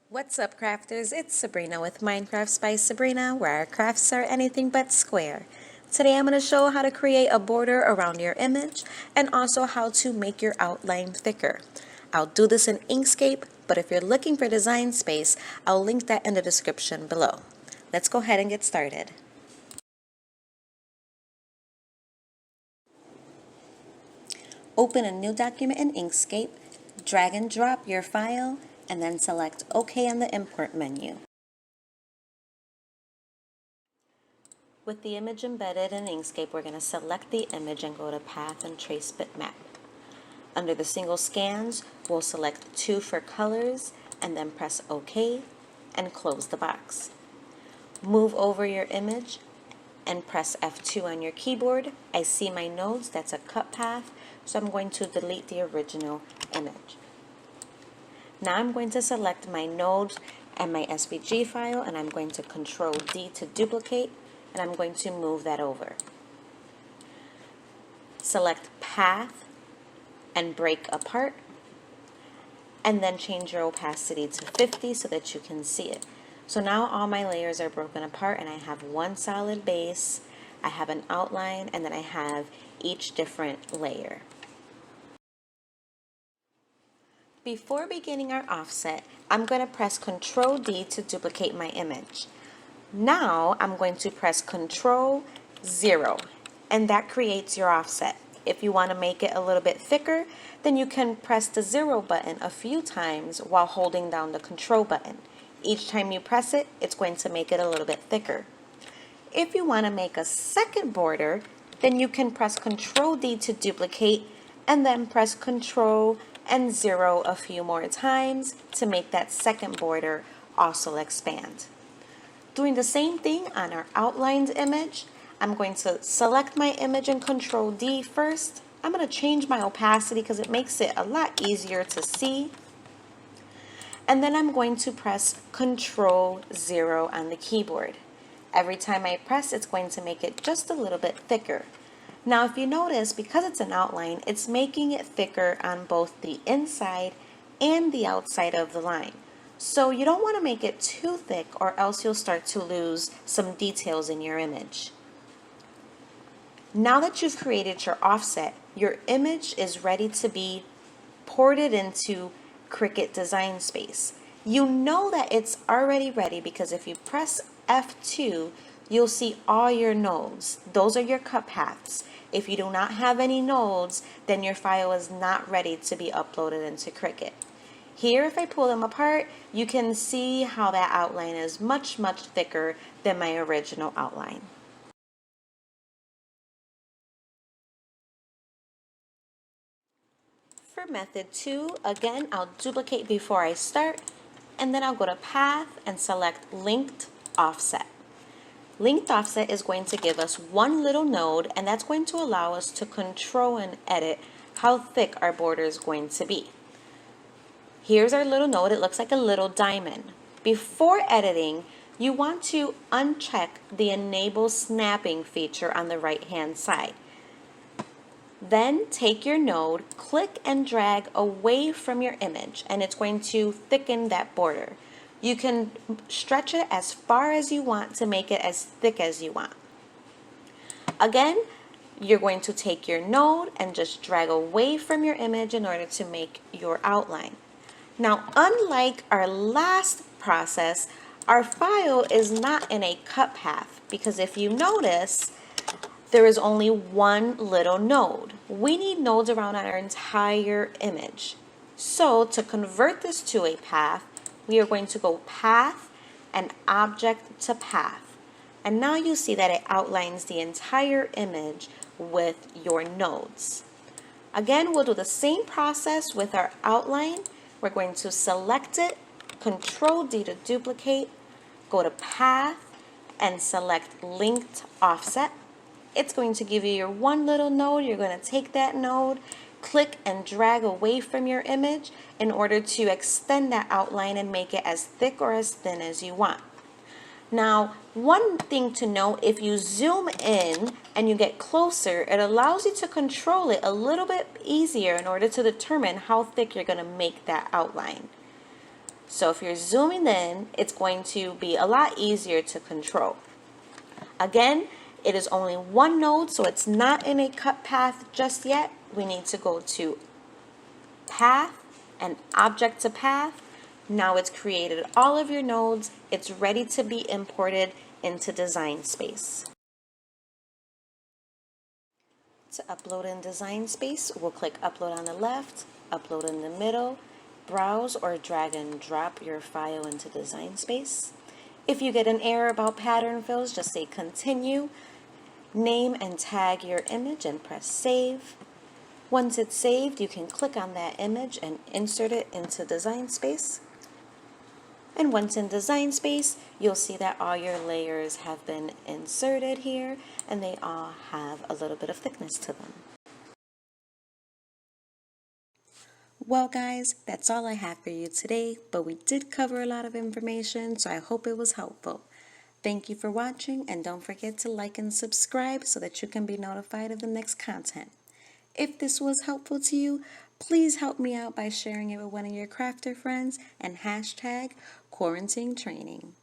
What's up, crafters? It's Sabrina with MindCrafts by Sabrina, where our crafts are anything but square. Today I'm going to show how to create a border around your image and also how to make your outline thicker. I'll do this in Inkscape, but if you're looking for design space, I'll link that in the description below. Let's go ahead and get started. Open a new document in Inkscape, drag and drop your file, and then select OK on the import menu. With the image embedded in Inkscape, we're going to select the image and go to Path and Trace Bitmap. Under the single scans, we'll select 2 for colors and then press OK and close the box. Move over your image and press F2 on your keyboard. I see my nodes, that's a cut path, so I'm going to delete the original image. Now I'm going to select my nodes and my SVG file, and I'm going to Control D to duplicate, and I'm going to move that over. Select Path and Break Apart, and then change your opacity to 50 so that you can see it. So now all my layers are broken apart, and I have one solid base, I have an outline, and then I have each different layer. Before beginning our offset, I'm going to press Control D to duplicate my image. Now I'm going to press Control 0, and that creates your offset. If you want to make it a little bit thicker, then you can press the 0 button a few times while holding down the Control button. Each time you press it, it's going to make it a little bit thicker. If you want to make a second border, then you can press Control D to duplicate and then press Control and 0 a few more times to make that second border also expand. Doing the same thing on our outlined image, I'm going to select my image and Control D first. I'm going to change my opacity because it makes it a lot easier to see. And then I'm going to press Control 0 on the keyboard. Every time I press, it's going to make it just a little bit thicker. Now if you notice, because it's an outline, it's making it thicker on both the inside and the outside of the line. So you don't want to make it too thick, or else you'll start to lose some details in your image. Now that you've created your offset, your image is ready to be ported into Cricut Design Space. You know that it's already ready because if you press F2, you'll see all your nodes. Those are your cut paths. If you do not have any nodes, then your file is not ready to be uploaded into Cricut. Here, if I pull them apart, you can see how that outline is much thicker than my original outline. For method 2, again, I'll duplicate before I start, and then I'll go to Path and select Linked Offset. Linked Offset is going to give us one little node, and that's going to allow us to control and edit how thick our border is going to be. Here's our little node. It looks like a little diamond. Before editing, you want to uncheck the Enable Snapping feature on the right-hand side. Then take your node, click and drag away from your image, and it's going to thicken that border. You can stretch it as far as you want to make it as thick as you want. Again, you're going to take your node and just drag away from your image in order to make your outline. Now, unlike our last process, our file is not in a cut path, because if you notice, there is only one little node. We need nodes around our entire image. So to convert this to a path, we are going to go Path and Object to Path. And now you see that it outlines the entire image with your nodes. Again, we'll do the same process with our outline. We're going to select it, Control D to duplicate, go to Path, and select Linked Offset. It's going to give you your one little node. You're going to take that node, click and drag away from your image in order to extend that outline and make it as thick or as thin as you want. Now, one thing to note, if you zoom in and you get closer, it allows you to control it a little bit easier in order to determine how thick you're going to make that outline. So if you're zooming in, it's going to be a lot easier to control. Again, it is only one node, so it's not in a cut path just yet. We need to go to Path and Object to Path. Now it's created all of your nodes. It's ready to be imported into Design Space. To upload in Design Space, we'll click Upload on the left, Upload in the middle, browse or drag and drop your file into Design Space. If you get an error about pattern fills, just say Continue, name and tag your image and press Save. Once it's saved, you can click on that image and insert it into Design Space. And once in Design Space, you'll see that all your layers have been inserted here, and they all have a little bit of thickness to them. Well guys, that's all I have for you today, but we did cover a lot of information, so I hope it was helpful. Thank you for watching, and don't forget to like and subscribe so that you can be notified of the next content. If this was helpful to you, please help me out by sharing it with one of your crafter friends and hashtag quarantine training.